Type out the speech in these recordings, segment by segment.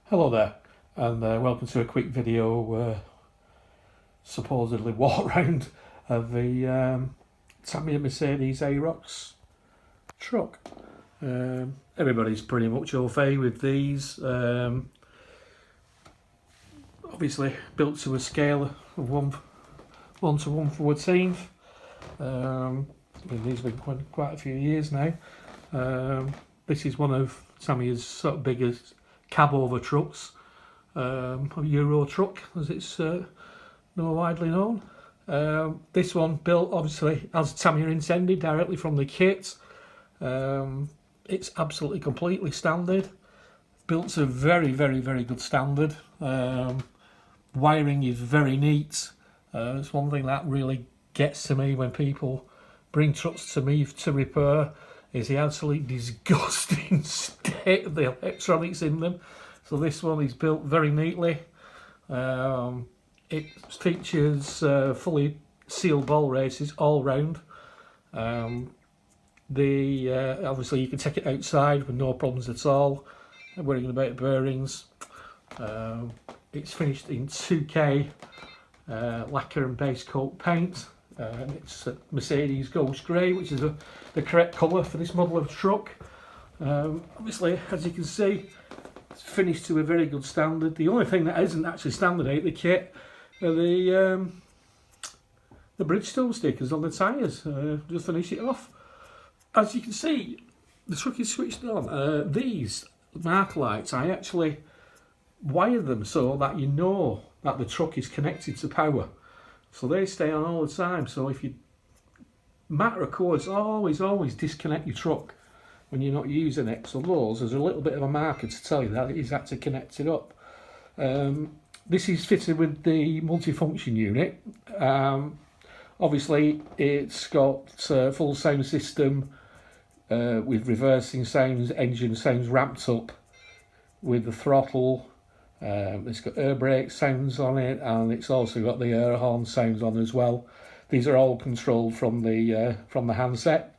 Hello there, and welcome to a quick video, supposedly walk round of the Tamiya Mercedes Actros truck. Everybody's pretty much au fait with these. Obviously built to a scale of 1 to 1/14. These have been quite a few years now. This is one of Tamiya's sort of biggest cab over trucks, a Euro truck as it's more widely known. This one built obviously as Tamiya intended, directly from the kit. It's absolutely completely standard, built to a very good standard. Wiring is very neat. It's one thing that really gets to me when people bring trucks to me to repair, is the absolutely disgusting state of the electronics in them. So this one is built very neatly. It features fully sealed ball races all round. Obviously you can take it outside with no problems at all. Wearing the bit of bearings. It's finished in 2K lacquer and base coat paint. It's Mercedes Ghost Grey, which is the correct colour for this model of truck. Obviously, as you can see, it's finished to a very good standard. The only thing that isn't actually standard out the kit are the Bridgestone stickers on the tyres. Just finish it off. As you can see, the truck is switched on. These mark lights, I actually wire them so that you know that the truck is connected to power. So they stay on all the time. So if you, matter of course, always disconnect your truck when you're not using it. So those, there's a little bit of a marker to tell you that it is actually connected up. This is fitted with the multifunction unit. Obviously it's got full sound system with reversing sounds, engine sounds ramped up with the throttle. It's got air brake sounds on it, and it's also got the air horn sounds on as well. These are all controlled from the handset.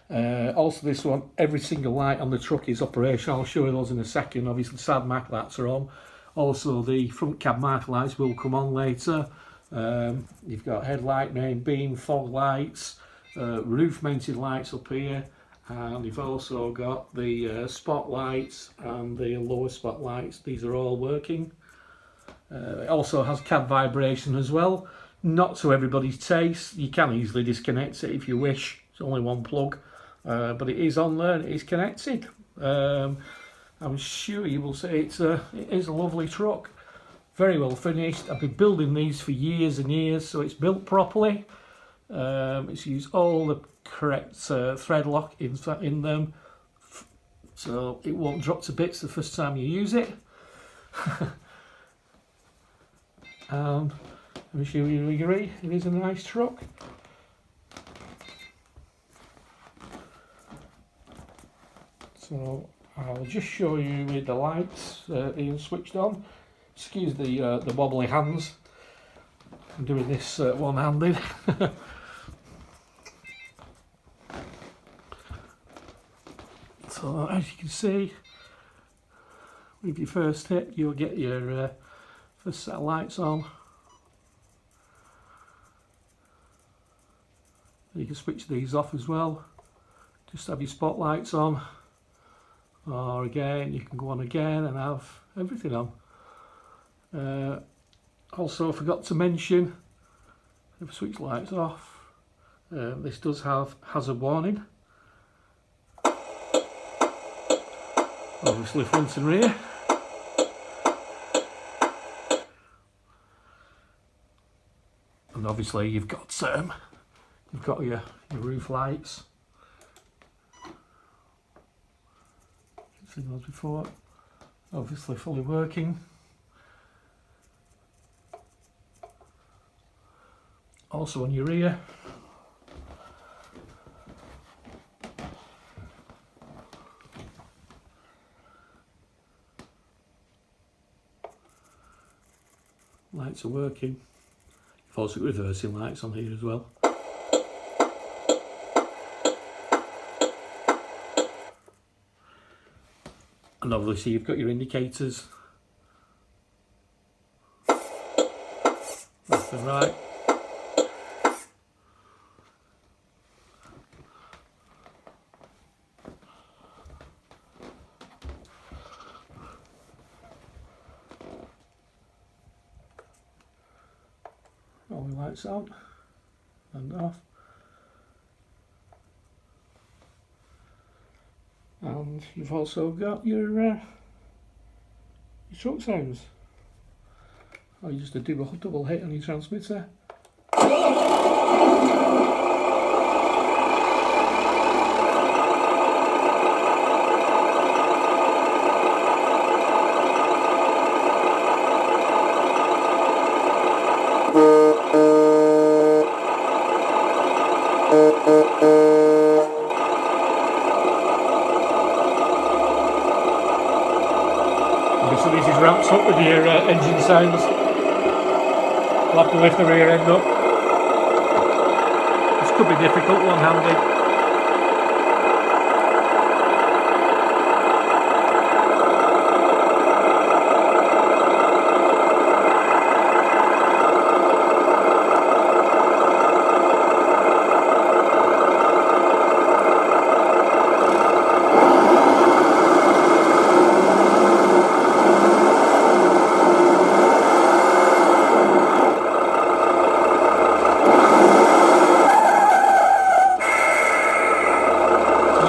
Also this one, every single light on the truck is operational. I'll show you those in a second. Obviously the side mark lights are on. Also the front cab mark lights will come on later. You've got headlight, main beam, fog lights, roof mounted lights up here. And you've also got the spotlights and the lower spotlights. These are all working. It also has cab vibration as well. Not to everybody's taste. You can easily disconnect it if you wish. It's only one plug, but it is on there and it is connected. I'm sure you will say it is a lovely truck. Very well finished. I've been building these for years and years, so it's built properly. It's used all the correct thread lock in them, so it won't drop to bits the first time you use it. And I'm sure you agree, it is a nice truck. So I'll just show you with the lights being switched on. Excuse the wobbly hands. I'm doing this one-handed. So as you can see, with your first hit, you'll get your first set of lights on. You can switch these off as well. Just have your spotlights on, or again, you can go on again and have everything on. Also, I forgot to mention, if I switch lights off, this does have hazard warning. Obviously front and rear. And obviously you've got your roof lights. You've seen those before. Obviously fully working. Also on your rear. Lights are working. You've also got reversing lights on here as well. And And obviously you've got your indicators, left and right. All the lights on and off. And you've also got your truck sounds. Or you just do a double hit on your transmitter. So this is ramped up with your engine sounds. You'll have to lift the rear end up. This could be difficult one-handed.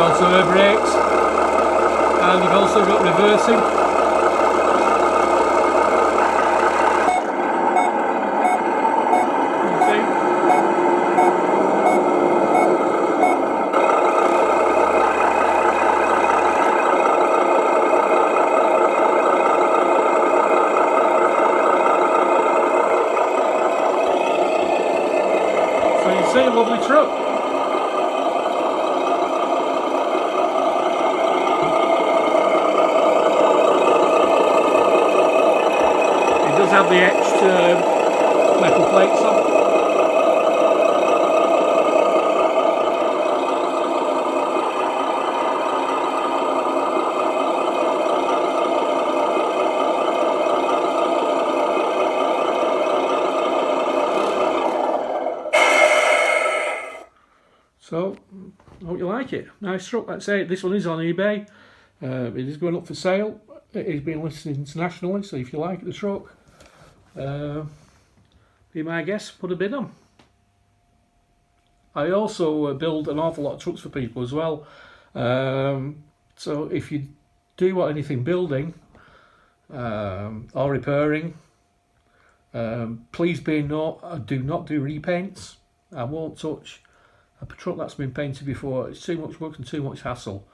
Also air brakes, and you've also got reversing. You see? So you see a lovely truck. Have the etched metal plates on. So, I hope you like it. Nice truck, let's say. This one is on eBay. It is going up for sale. It is being listed internationally, so if you like the truck, be my guest, put a bid on. I also build an awful lot of trucks for people as well. So if you do want anything building or repairing, please be note, I do not do repaints. I won't touch a truck that's been painted before. It's too much work and too much hassle.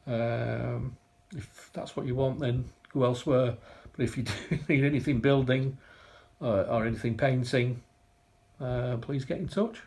If that's what you want, then go elsewhere. But if you do need anything building or anything painting, please get in touch.